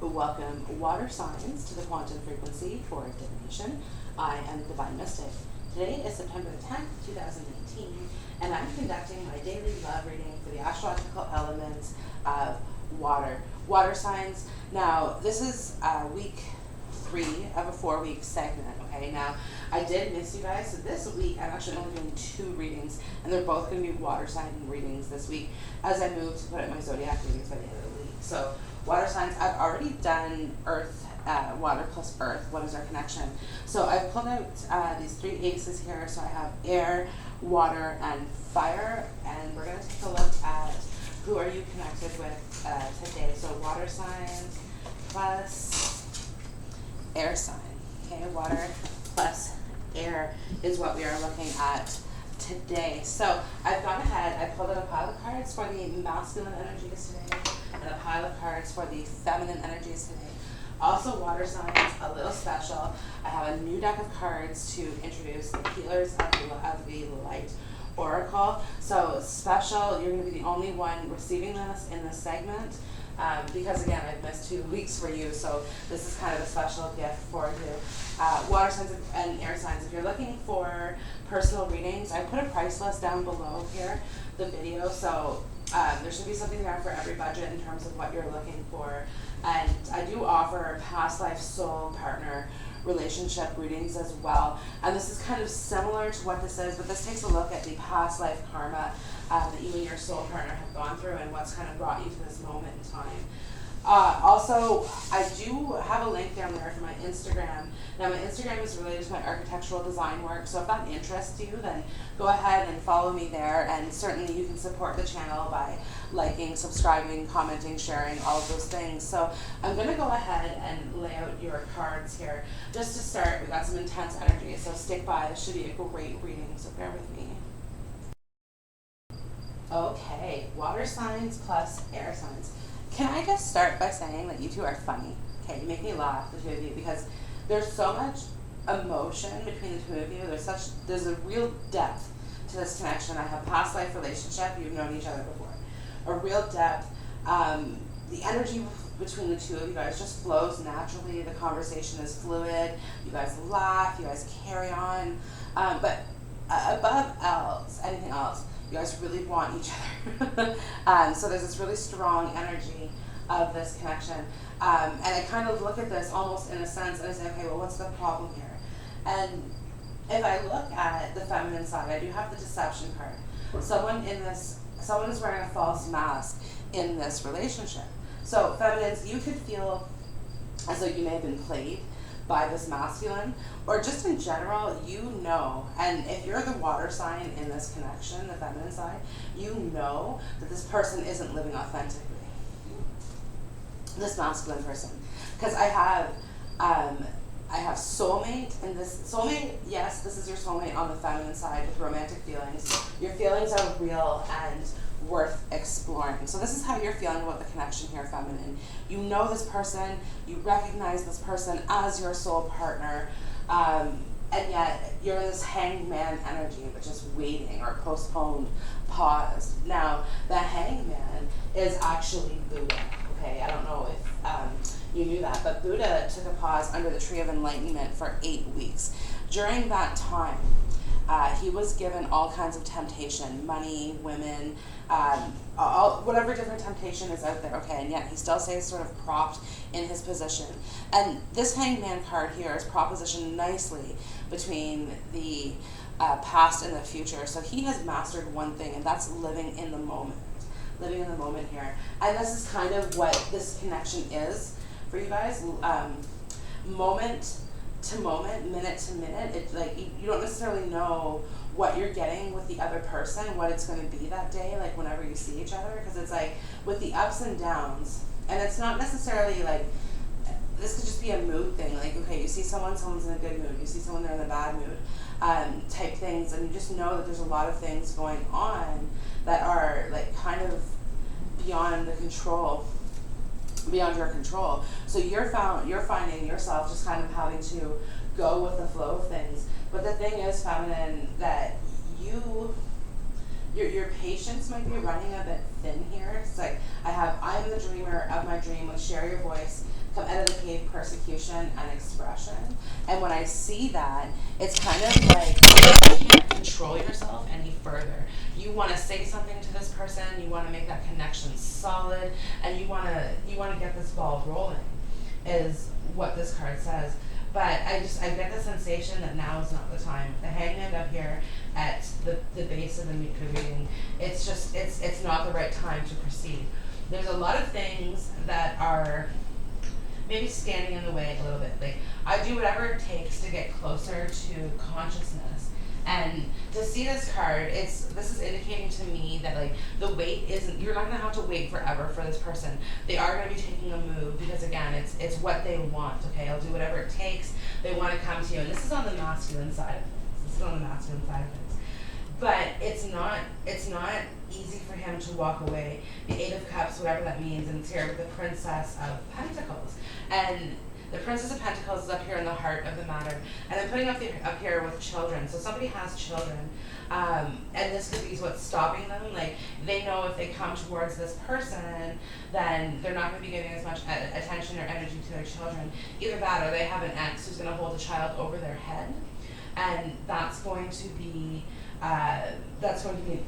Welcome, water signs, to the quantum frequency for divination. I am Divine Mystic. Today is September the 10th, 2018, and I'm conducting my daily love reading for the astrological elements of water. Water signs. Now, this is week 3 of a 4-week segment, okay? Now, I did miss you guys, so this week I'm actually only doing 2 readings, and they're both going to be water sign readings this week as I move to put out my zodiac readings by the end of the week. So, water signs, I've already done earth, water plus earth. What is our connection? So I've pulled out these 3 aces here. So I have air, water, and fire. And we're going to take a look at who are you connected with today. So water signs plus air sign. Okay, water plus air is what we are looking at today. So I've gone ahead, I pulled out a pile of cards for the masculine energies today and a pile of cards for the feminine energies today. Also, water signs, a little special. I have a new deck of cards to introduce the healers of the light oracle. So special, you're going to be the only one receiving this in this segment. Because again, I've missed 2 weeks for you, so this is kind of a special gift for you. Water signs and air signs, if you're looking for personal readings, I put a price list down below here, the video, so there should be something there for every budget in terms of what you're looking for. And I do offer past life soul partner relationship readings as well. And this is kind of similar to what this is, but this takes a look at the past life karma that you and your soul partner have gone through and what's kind of brought you to this moment in time. Also, I do have a link down there for my Instagram. Now, my Instagram is related to my architectural design work, so if that interests you, then go ahead and follow me there, and certainly you can support the channel by liking, subscribing, commenting, sharing, all of those things. So I'm going to go ahead and lay out your cards here. Just to start, we got some intense energy, so stick by. This should be a great reading, so bear with me. Okay, water signs plus air signs. Can I just start by saying that you two are funny? Okay, you make me laugh, the 2 of you, because there's so much emotion between the 2 of you. There's a real depth to this connection. I have past life relationship. You've known each other before. A real depth. The energy between the 2 of you guys just flows naturally. The conversation is fluid. You guys laugh. You guys carry on. But above anything else, you guys really want each other. So there's this really strong energy of this connection. And I kind of look at this almost in a sense and I say, okay, well, what's the problem here? And if I look at the feminine side, I do have the deception card. Someone is wearing a false mask in this relationship. So feminines, you could feel as though you may have been played by this masculine, or just in general, you know, and if you're the water sign in this connection, the feminine side, you know that this person isn't living authentically. This masculine person. Because I have soulmate, and this soulmate, yes, this is your soulmate on the feminine side with romantic feelings. Your feelings are real and worth exploring. So this is how you're feeling about the connection here, feminine. You know this person, you recognize this person as your soul partner, and yet you're in this hangman energy, which is waiting or postponed, paused. Now, the hangman is actually Buddha. Okay, I don't know if you knew that, but Buddha took a pause under the Tree of Enlightenment for 8 weeks. During that time, he was given all kinds of temptation, money, women, whatever different temptation is out there, okay, and yet he still stays sort of propped in his position. And this hangman card here is propositioned nicely between the past and the future. So he has mastered one thing, and that's living in the moment. Living in the moment here. And this is kind of what this connection is for you guys. Moment to moment, minute to minute. It's like you don't necessarily know what you're getting with the other person, what it's going to be that day, like whenever you see each other, because it's like with the ups and downs, and it's not necessarily like, this could just be a mood thing, like, okay, you see someone's in a good mood, you see someone they're in a bad mood, type things, and you just know that there's a lot of things going on that are like kind of beyond your control. So you're finding yourself just kind of having to go with the flow of things. But the thing is, feminine, that your patience might be running a bit thin here. It's like I'm the dreamer of my dream, like share your voice come out of the cave, persecution and expression. And when I see that, it's kind of like you can't control yourself any further. You want to say something to this person, you want to make that connection solid, and you want to get this ball rolling, is what this card says. But I get the sensation that now is not the time. The Hangman up here at the base of the reading, it's not the right time to proceed. There's a lot of things that are maybe standing in the way a little bit. Like, I do whatever it takes to get closer to consciousness. And to see this card, this is indicating to me that like the wait isn't, you're not gonna have to wait forever for this person. They are gonna be taking a move because again, it's what they want, okay? I'll do whatever it takes. They wanna come to you. And this is on the masculine side of things. This is on the masculine side of things. But it's not easy for him to walk away. The Eight of Cups, whatever that means, and it's here with the Princess of Pentacles. And the Princess of Pentacles is up here in the heart of the matter. And I'm putting up here with children. So somebody has children. And this could be what's stopping them. Like, they know if they come towards this person, then they're not going to be giving as much attention or energy to their children. Either that or they have an ex who's going to hold a child over their head. And that's going to be an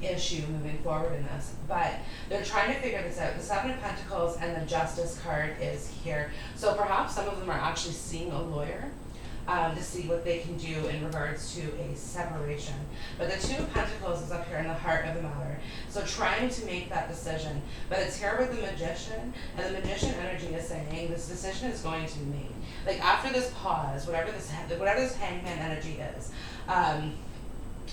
issue moving forward in this. But they're trying to figure this out. The Seven of Pentacles and the Justice card is here. So perhaps some of them are actually seeing a lawyer to see what they can do in regards to a separation. But the Two of Pentacles is up here in the heart of the matter. So trying to make that decision. But it's here with the Magician, and the Magician energy is saying this decision is going to be made. Like, after this pause, whatever this Hangman energy is,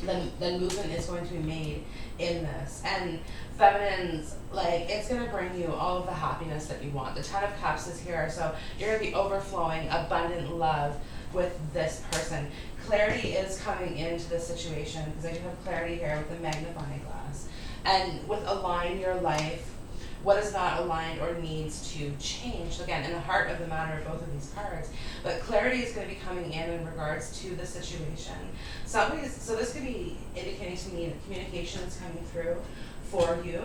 then movement is going to be made in this. And feminines, like, it's going to bring you all of the happiness that you want. The Ten of Cups is here, so you're going to be overflowing abundant love with this person. Clarity is coming into this situation, because I do have clarity here with the magnifying glass. And with align your life, what is not aligned or needs to change. So again, in the heart of the matter of both of these cards. But clarity is going to be coming in regards to the situation. So this could be indicating to me that communication is coming through for you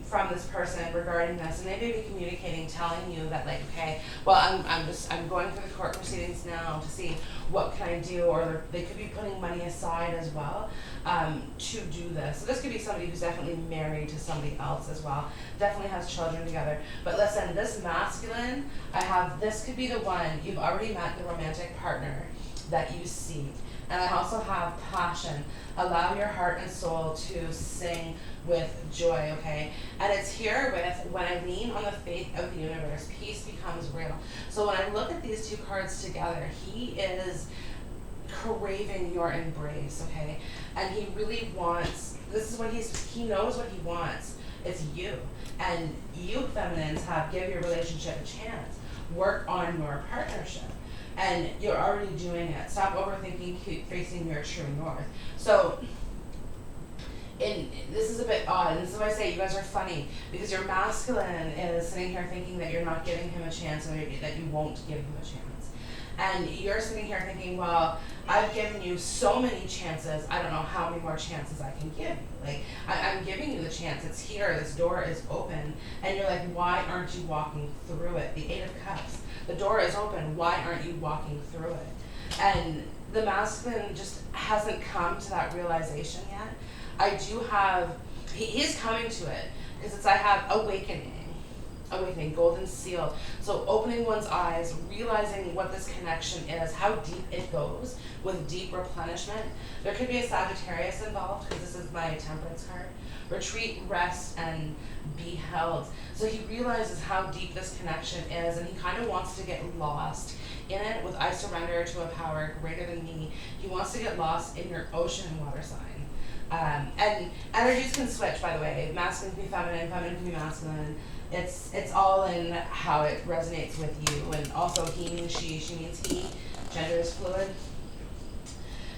from this person regarding this, and they may be communicating, telling you that, like, okay, well, I'm going through the court proceedings now to see what can I do, or they could be putting money aside as well to do this. So this could be somebody who's definitely married to somebody else as well, definitely has children together. But listen, this masculine, this could be the one, you've already met the romantic partner that you seek. And I also have passion. Allow your heart and soul to sing with joy, okay? And it's here with, when I lean on the faith of the universe, peace becomes real. So when I look at these two cards together, he is craving your embrace, okay? And he really wants, this is what he knows what he wants. It's you. And you feminines give your relationship a chance. Work on your partnership. And you're already doing it. Stop overthinking, keep facing your true north. So, this is a bit odd, and this is why I say you guys are funny, because your masculine is sitting here thinking that you're not giving him a chance, or that you won't give him a chance. And you're sitting here thinking, well, I've given you so many chances, I don't know how many more chances I can give you. Like, I'm giving you the chance, it's here, this door is open, and you're like, why aren't you walking through it? The Eight of Cups. The door is open, why aren't you walking through it? And the masculine just hasn't come to that realization yet. I do have, he is coming to it, because I have awakening, golden seal. So opening one's eyes, realizing what this connection is, how deep it goes with deep replenishment. There could be a Sagittarius involved, because this is my Temperance card. Retreat, rest, and be held. So he realizes how deep this connection is, and he kind of wants to get lost in it with I surrender to a power greater than me. He wants to get lost in your ocean water sign. And energies can switch, by the way. Masculine can be feminine, feminine can be masculine. It's all in how it resonates with you. And also he means she means he. Gender is fluid.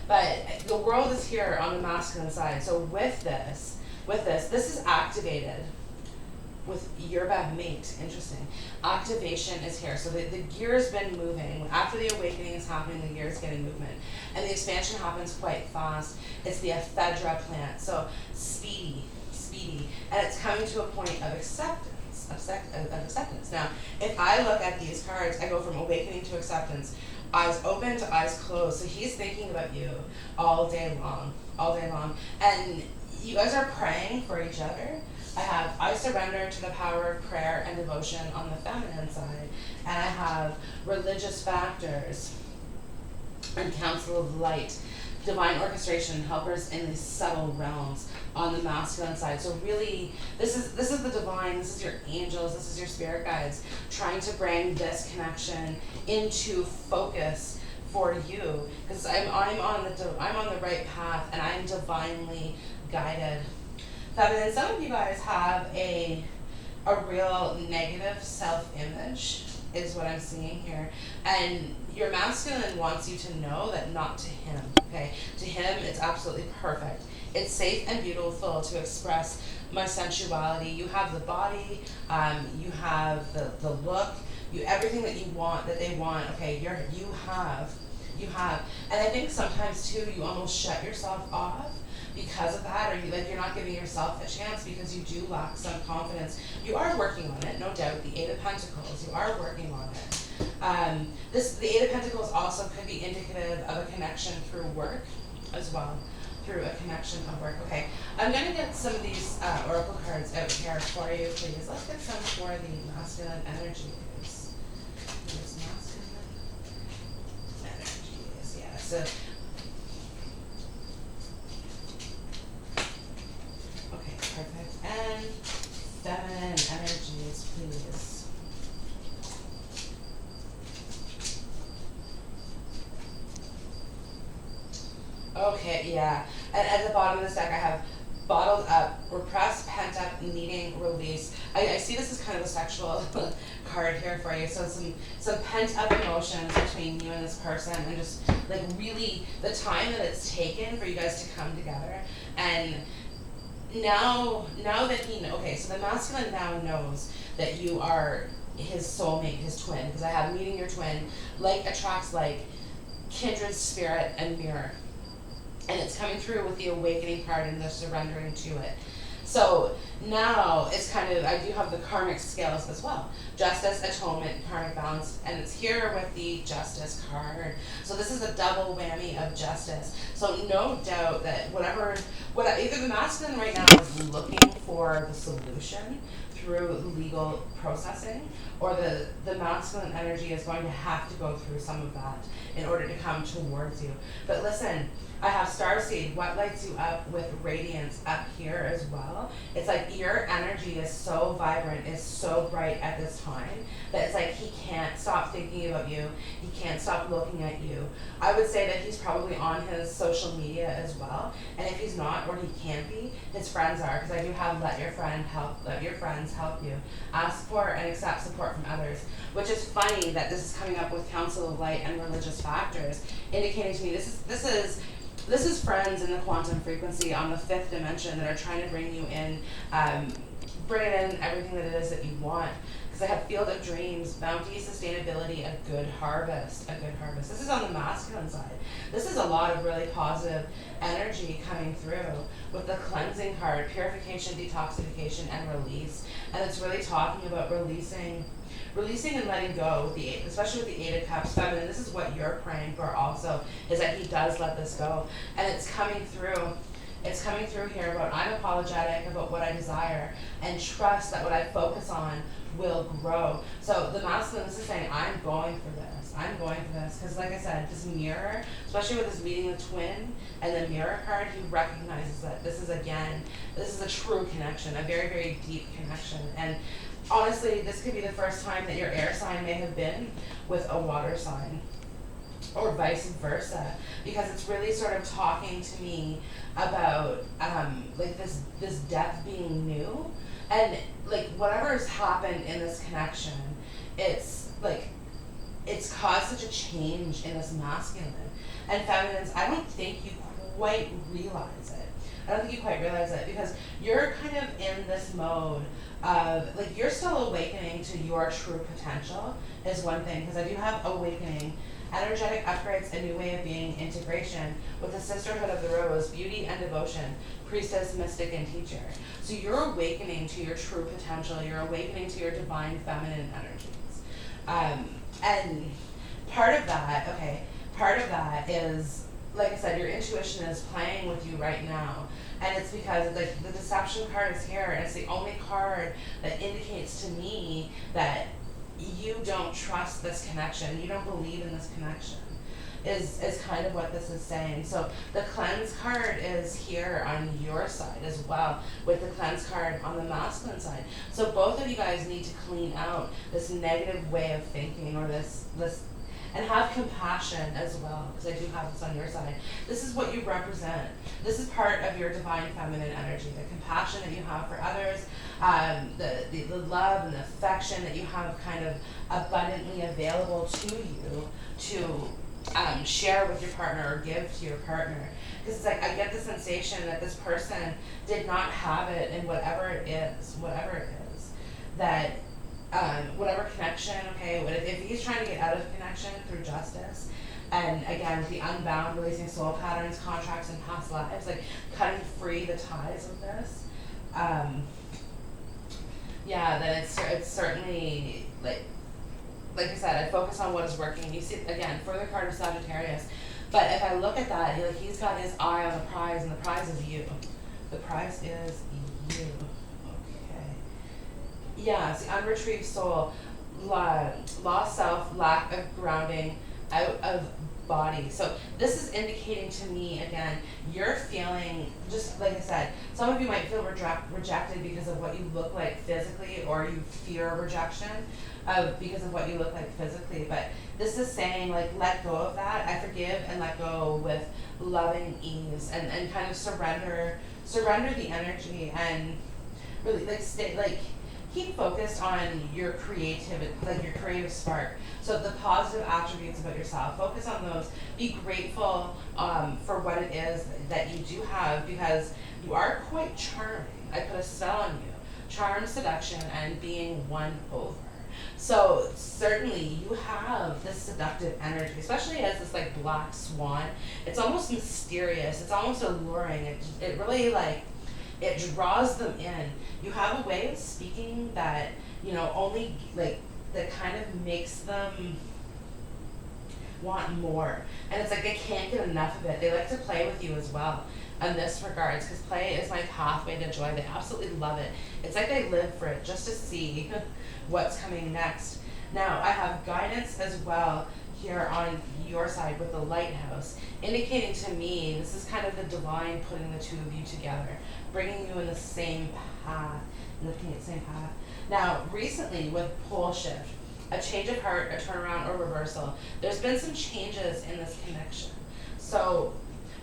But the world is here on the masculine side. So with this is activated with Yerba mate. Interesting. Activation is here. So the gear's been moving. After the awakening is happening, the gear's getting movement. And the expansion happens quite fast. It's the ephedra plant. So speedy. And it's coming to a point of acceptance. of acceptance. Now, if I look at these cards, I go from awakening to acceptance, eyes open to eyes closed. So he's thinking about you all day long, and you guys are praying for each other. I surrender to the power of prayer and devotion on the feminine side, and I have religious factors and council of light, divine orchestration, helpers in these subtle realms on the masculine side. So really, this is the divine, this is your angels, this is your spirit guides trying to bring this connection into focus for you, because I'm on the right path and I'm divinely guided. Feminine, some of you guys have a real negative self-image is what I'm seeing here. And your masculine wants you to know that not to him, okay? To him, it's absolutely perfect. It's safe and beautiful to express my sensuality. You have the body, you have the look, everything that you want, that they want, okay? You have. And I think sometimes too, you almost shut yourself off because of that, or you're not giving yourself a chance because you do lack some confidence. You are working on it, no doubt. The Eight of Pentacles, you are working on it. The Eight of Pentacles also could be indicative of a connection through work as well, through a connection of work. Okay, I'm gonna get some of these oracle cards out here for you, please. Let's get some for the masculine energies. There's masculine energies, yeah. So. Perfect. And feminine energies, please. Okay, yeah. And at the bottom of this deck, I have bottled up, repressed, pent up, needing release. I see this as kind of a sexual card here for you. So some pent up emotions between you and this person, and just like really the time that it's taken for you guys to come together. And now that so the masculine now knows that you are his soulmate, his twin, because I have meeting your twin, like attracts like, kindred spirit and mirror. And it's coming through with the awakening card and the surrendering to it. So now it's kind of, I do have the karmic scales as well. Justice, atonement, karmic balance, and it's here with the justice card. So this is a double whammy of justice. So no doubt that either the masculine right now is looking for the solution through legal processing, or the masculine energy is going to have to go through some of that in order to come towards you. But listen, I have Starseed, what lights you up, with radiance up here as well. It's like your energy is so vibrant, is so bright at this time, that it's like he can't stop thinking about you. He can't stop looking at you. I would say that he's probably on his social media as well. And if he's not, or he can't be, his friends are, because I do have let your friends help you. Ask for and accept support from others. Which is funny that this is coming up with Council of Light and religious factors, indicating to me this is friends in the quantum frequency on the fifth dimension that are trying to bring you in, bring in everything that it is that you want. Because I have field of dreams, bounty, sustainability, a good harvest. This is on the masculine side. This is a lot of really positive energy coming through with the cleansing card, purification, detoxification, and release. And it's really talking about releasing and letting go, especially with the Eight of Cups, feminine. This is what you're praying for also, is that he does let this go. And it's coming through. It's coming through here about I'm apologetic about what I desire, and trust that what I focus on will grow. So the masculine, this is saying, I'm going for this. Because like I said, this mirror, especially with this meeting the twin and the mirror card, he recognizes that this is a true connection, a very, very deep connection. And honestly, this could be the first time that your air sign may have been with a water sign, or vice versa, because it's really sort of talking to me about like this depth being new, and like whatever has happened in this connection, it's caused such a change in this masculine and feminines. I don't think you quite realize it. Because you're kind of in this mode like you're still awakening to your true potential is one thing, because I do have awakening, energetic upgrades, a new way of being, integration with the sisterhood of the rose, beauty and devotion, priestess, mystic, and teacher. So you're awakening to your true potential. You're awakening to your divine feminine energies. And part of that is, like I said, your intuition is playing with you right now. And it's because like the deception card is here, and it's the only card that indicates to me that you don't trust this connection, you don't believe in this connection, is kind of what this is saying. So the cleanse card is here on your side as well, with the cleanse card on the masculine side. So both of you guys need to clean out this negative way of thinking, or this and have compassion as well, because I do have this on your side. This is what you represent. This is part of your divine feminine energy, the compassion that you have for others, the love and the affection that you have kind of abundantly available to you to share with your partner or give to your partner. Because it's like, I get the sensation that this person did not have it in whatever it is, that whatever connection, okay, if he's trying to get out of connection through justice, and again, the unbound, releasing soul patterns, contracts, and past lives, like cutting free the ties of this, then it's certainly, like I said, I focus on what is working. You see, again, further card of Sagittarius, but if I look at that, he's got his eye on the prize, and the prize is you. The prize is you. Yeah, see, unretrieved soul, lost self, lack of grounding, out of body. So this is indicating to me, again, you're feeling, just like I said, some of you might feel rejected because of what you look like physically, or you fear rejection because of what you look like physically. But this is saying, like, let go of that. I forgive and let go with loving ease, and kind of surrender the energy, and really keep focused on your creativity, like your creative spark. So the positive attributes about yourself, focus on those. Be grateful for what it is that you do have, because you are quite charming. I put a spell on you. Charm, seduction, and being won over. So certainly you have this seductive energy, especially as this like black swan. It's almost mysterious. It's almost alluring. It really it draws them in. You have a way of speaking that, only that kind of makes them want more. And it's like they can't get enough of it. They like to play with you as well in this regards, because play is my pathway to joy. They absolutely love it. It's like they live for it, just to see what's coming next. Now, I have guidance as well here on your side with the lighthouse, indicating to me this is kind of the divine putting the two of you together, bringing you in the same path, looking at the same path. Now, recently with pole shift, a change of heart, a turnaround, or reversal, there's been some changes in this connection. So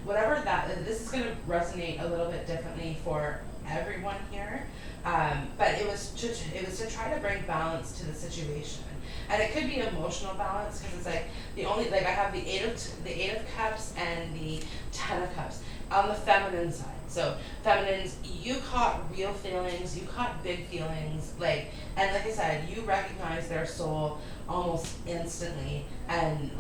whatever this is going to resonate a little bit differently for everyone here, but it was to try to bring balance to the situation. And it could be emotional balance, because it's like I have the eight of cups and the 10 of cups on the feminine side. So feminines, you caught real feelings, you caught big feelings, and like I said, you recognize their soul almost instantly, and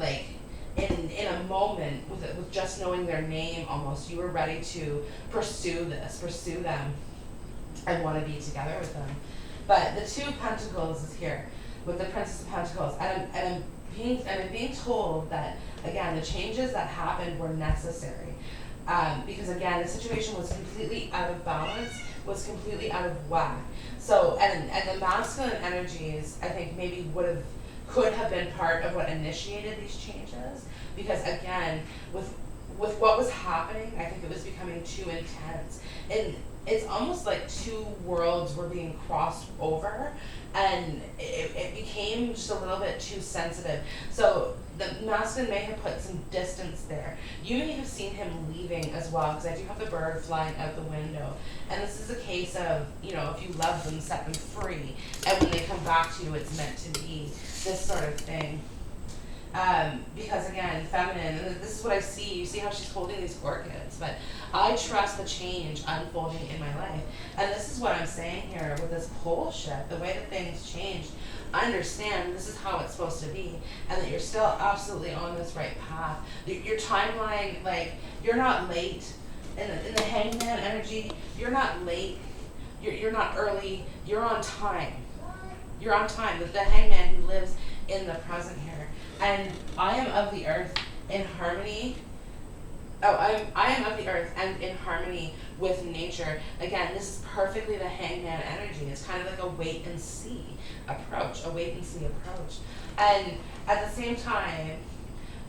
in a moment with just knowing their name, almost you were ready to pursue them, and want to be together with them. But the 2 of Pentacles is here with the Princess of Pentacles, and I'm being told that, again, the changes that happened were necessary, because again, the situation was completely out of balance, was completely out of whack. So and the masculine energies, I think, maybe could have been part of what initiated these changes, because again, with what was happening, I think it was becoming too intense, and it's almost like 2 worlds were being crossed over, and it became just a little bit too sensitive. So the masculine may have put some distance there. You may have seen him leaving as well, because I do have the bird flying out the window. And this is a case of, if you love them, set them free. And when they come back to you, it's meant to be, this sort of thing. Because again, feminine, and this is what I see. You see how she's holding these orchids, but I trust the change unfolding in my life. And this is what I'm saying here with this pole shift, the way that things changed. Understand this is how it's supposed to be, and that you're still absolutely on this right path. Your timeline, like, you're not late. In the hangman energy, you're not late. You're not early. You're on time. You're on time. The hangman who lives in the present here. And I am of the earth in harmony. Oh, I am of the earth and in harmony with nature. Again, this is perfectly the hangman energy. It's kind of like a wait and see approach, a wait and see approach. And at the same time,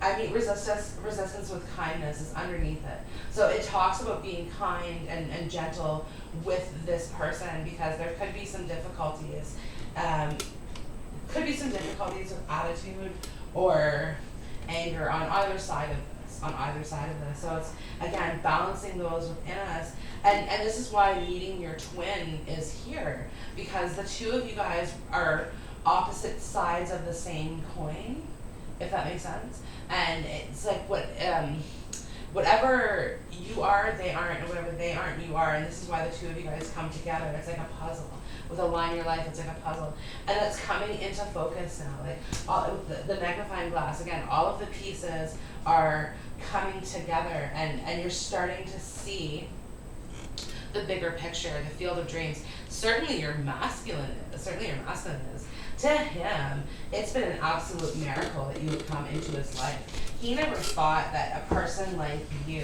I meet resistance with kindness is underneath it. So it talks about being kind and gentle with this person, because there could be some difficulties. With attitude or anger on either side of this. So it's, again, balancing those within us. And this is why meeting your twin is here, because the two of you guys are opposite sides of the same coin, if that makes sense. And it's like whatever you are, they aren't, and whatever they aren't, you are. And this is why the two of you guys come together. It's like a puzzle. With Align Your Life, it's like a puzzle. And it's coming into focus now. Like all the magnifying glass, again, all of the pieces are coming together, and you're starting to see the bigger picture, the field of dreams. Certainly your masculine is. To him, it's been an absolute miracle that you would come into his life. He never thought that a person like you,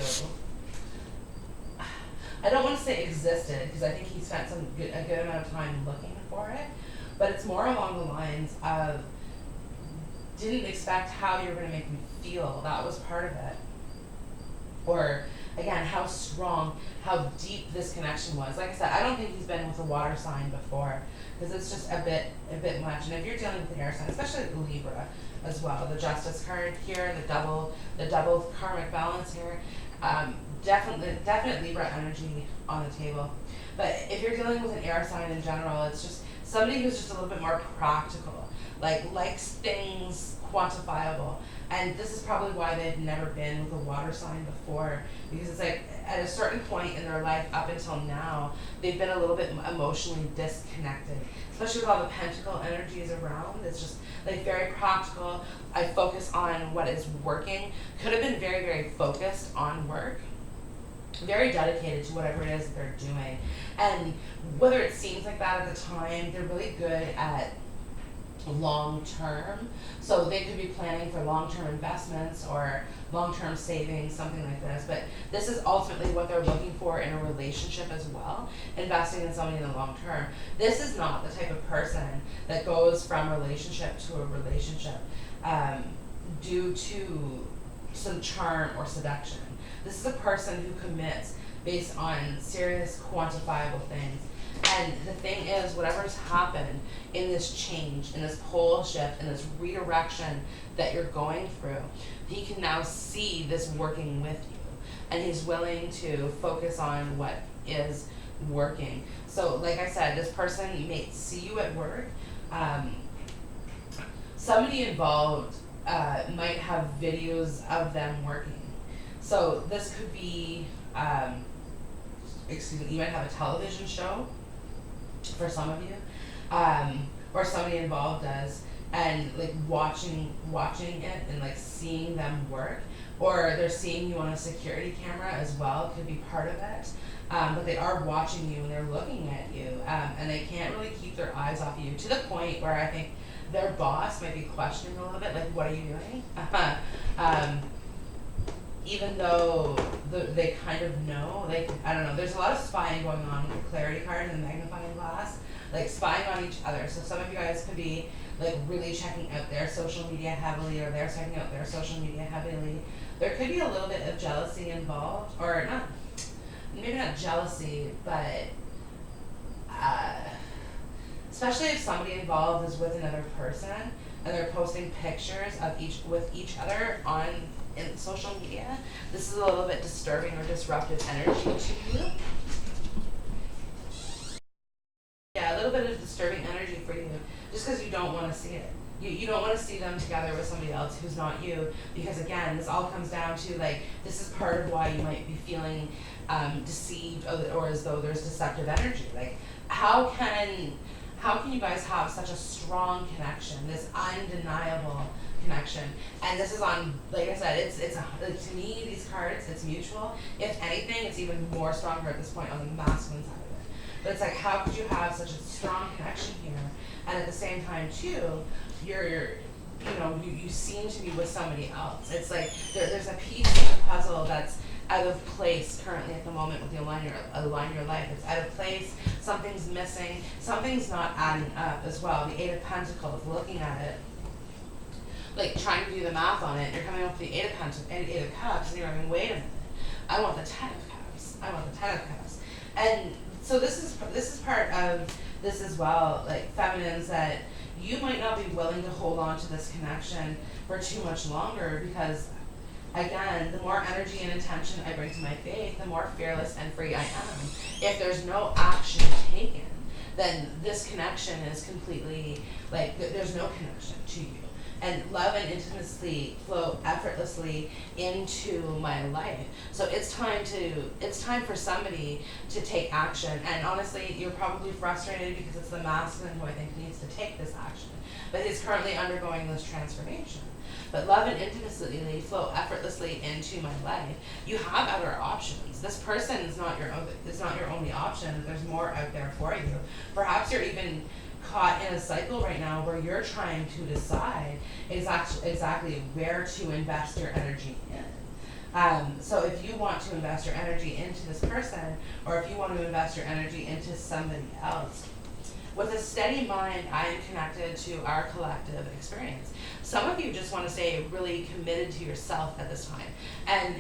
I don't want to say existed, because I think he spent a good amount of time looking for it, but it's more along the lines of didn't expect how you were going to make me feel. That was part of it. Or, again, how strong, how deep this connection was. Like I said, I don't think he's been with a water sign before, because it's just a bit much. And if you're dealing with an air sign, especially Libra as well, the Justice card here, the double karmic balance here, definite Libra energy on the table. But if you're dealing with an air sign in general, it's just somebody who's just a little bit more practical, likes things quantifiable. And this is probably why they've never been with a water sign before, because it's like at a certain point in their life up until now, they've been a little bit emotionally disconnected, especially with all the pentacle energies around. It's just like very practical. I focus on what is working. Could have been very, very focused on work, very dedicated to whatever it is that they're doing. And whether it seems like that at the time, they're really good at long term. So they could be planning for long-term investments or long-term savings, something like this. But this is ultimately what they're looking for in a relationship as well, investing in somebody in the long term. This is not the type of person that goes from relationship to a relationship due to some charm or seduction. This is a person who commits based on serious, quantifiable things. And the thing is, whatever's happened in this change, in this pole shift, in this redirection that you're going through, he can now see this working with you. And he's willing to focus on what is working. So, like I said, this person may see you at work. Somebody involved might have videos of them working. So this could be, you might have a television show for some of you, or somebody involved does, and watching it and seeing them work, or they're seeing you on a security camera as well, could be part of it. But they are watching you and they're looking at you, and they can't really keep their eyes off you, to the point where I think their boss might be questioning a little bit, what are you doing? Even though they kind of know, I don't know, there's a lot of spying going on with the clarity card and the magnifying glass, spying on each other. So some of you guys could be really checking out their social media heavily, or they're checking out their social media heavily. There could be a little bit of jealousy involved, or maybe not jealousy, but especially if somebody involved is with another person and they're posting pictures of each other in social media. This is a little bit disturbing or disruptive energy to you. Yeah, a little bit of disturbing energy for you, just because you don't want to see it. You don't want to see them together with somebody else who's not you, because again, this all comes down to like, this is part of why you might be feeling deceived, or as though there's deceptive energy. Like, how can you guys have such a strong connection, this undeniable connection? And this is on, like I said, it's to me, these cards, it's mutual. If anything, it's even more stronger at this point on the masculine side of it. But it's like, how could you have such a strong connection here, and at the same time too, you seem to be with somebody else. It's like there's a piece of the puzzle that's out of place currently at the moment with the align your life. It's out of place. Something's missing. Something's not adding up as well. The Eight of Pentacles, looking at it, like trying to do the math on it, you're coming up with the Eight of Cups, and you're going, wait a minute, I want the Ten of Cups. I want the Ten of Cups. And so this is part of this as well, like feminines, that you might not be willing to hold on to this connection for too much longer, because again, the more energy and intention I bring to my faith, the more fearless and free I am. If there's no action taken, then this connection is completely, like, there's no connection to you. And love and intimacy flow effortlessly into my life. So it's time for somebody to take action. And honestly, you're probably frustrated because it's the masculine who I think needs to take this action. But he's currently undergoing this transformation. But love and intimacy flow effortlessly into my life. You have other options. This person is not your only option. There's more out there for you. Perhaps you're even caught in a cycle right now where you're trying to decide exactly where to invest your energy in. So if you want to invest your energy into this person, or if you want to invest your energy into somebody else, with a steady mind, I am connected to our collective experience. Some of you just want to stay really committed to yourself at this time. And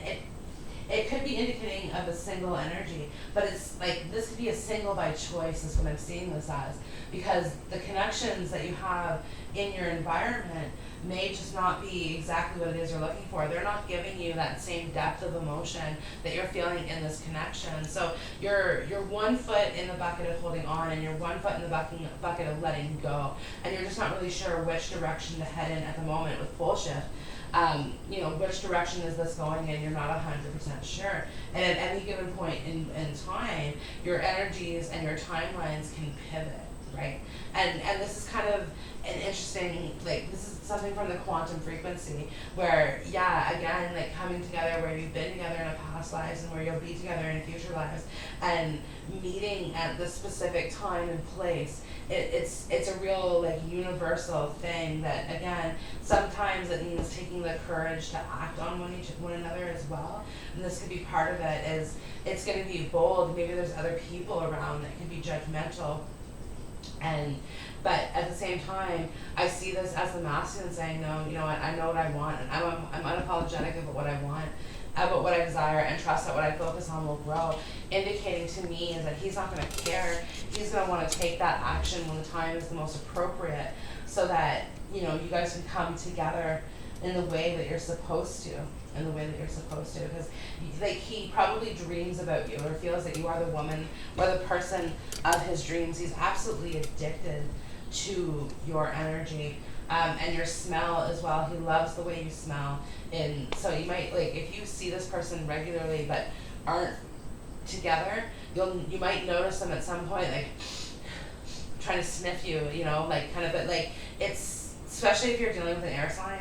it could be indicating of a single energy, but it's like, this could be a single by choice is what I'm seeing this as, because the connections that you have in your environment may just not be exactly what it is you're looking for. They're not giving you that same depth of emotion that you're feeling in this connection. So you're 1 foot in the bucket of holding on, and you're 1 foot in the bucket of letting go, and you're just not really sure which direction to head in at the moment with pole shift. Which direction is this going in? You're not 100% sure. And at any given point in time, your energies and your timelines can pivot, right? And this is kind of an interesting, like, this is something from the quantum frequency where, yeah, again, like coming together where you've been together in a past lives and where you'll be together in future lives, and meeting at this specific time and place. It's a real, like, universal thing that, again, sometimes it means taking the courage to act on one another as well. And this could be part of it, is it's going to be bold. Maybe there's other people around that can be judgmental. But at the same time, I see this as the masculine saying, no, you know what, I know what I want, and I'm unapologetic about what I want, about what I desire, and trust that what I focus on will grow. Indicating to me is that he's not going to care. He's going to want to take that action when the time is the most appropriate, so that, you guys can come together in the way that you're supposed to. Because like, he probably dreams about you, or feels that you are the woman or the person of his dreams. He's absolutely addicted to your energy, and your smell as well. He loves the way you smell. And so you might, like, if you see this person regularly but aren't together, you might notice them at some point, like, trying to sniff you, like, kind of. But like, it's, especially if you're dealing with an air sign,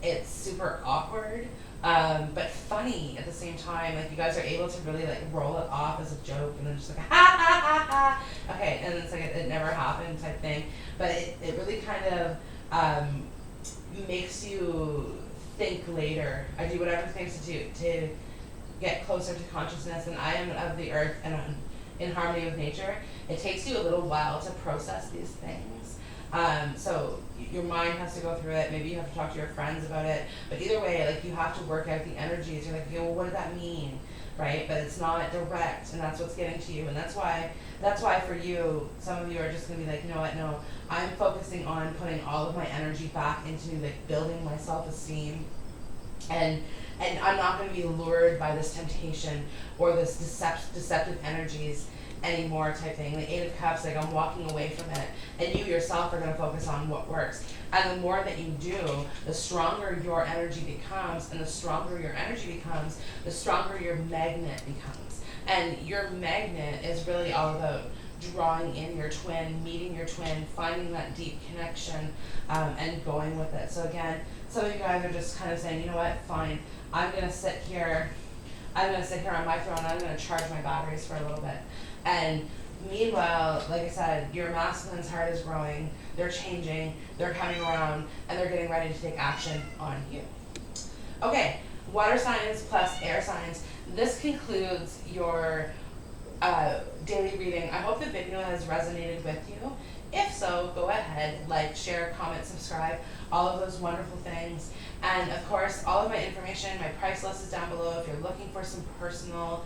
it's super awkward, but funny at the same time. Like, you guys are able to really, like, roll it off as a joke, and then just like, ha ha ha ha, okay, and it's like it never happened type thing. But it really kind of makes you think later. I do whatever it takes to get closer to consciousness, and I am of the earth and I'm in harmony with nature. It takes you a little while to process these things. So your mind has to go through it. Maybe you have to talk to your friends about it. But either way, like, you have to work out the energies. You're like, okay, well, what did that mean? Right? But it's not direct, and that's what's getting to you. And that's why for you, some of you are just going to be like, you know what, no, I'm focusing on putting all of my energy back into, like, building my self-esteem. And I'm not going to be lured by this temptation or this deceptive energies. anymore type thing. The Eight of Cups, like I'm walking away from it, and you yourself are going to focus on what works. And the more that you do, the stronger your energy becomes, and the stronger your energy becomes, the stronger your magnet becomes. And your magnet is really all about drawing in your twin, meeting your twin, finding that deep connection, and going with it. So again, some of you guys are just kind of saying, you know what, fine, I'm going to sit here on my throne, I'm going to charge my batteries for a little bit. And meanwhile, like I said, your masculine's heart is growing, they're changing, they're coming around, and they're getting ready to take action on you. Okay, water signs plus air signs. This concludes your daily reading. I hope the video has resonated with you. If so, go ahead, like, share, comment, subscribe, all of those wonderful things. And of course, all of my information, my price list is down below if you're looking for some personal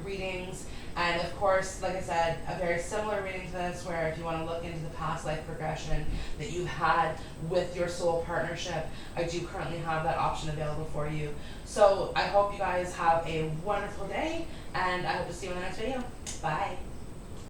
readings. And of course, like I said, a very similar reading to this, where if you want to look into the past life progression that you had with your soul partnership, I do currently have that option available for you. So I hope you guys have a wonderful day, and I hope to see you in the next video. Bye.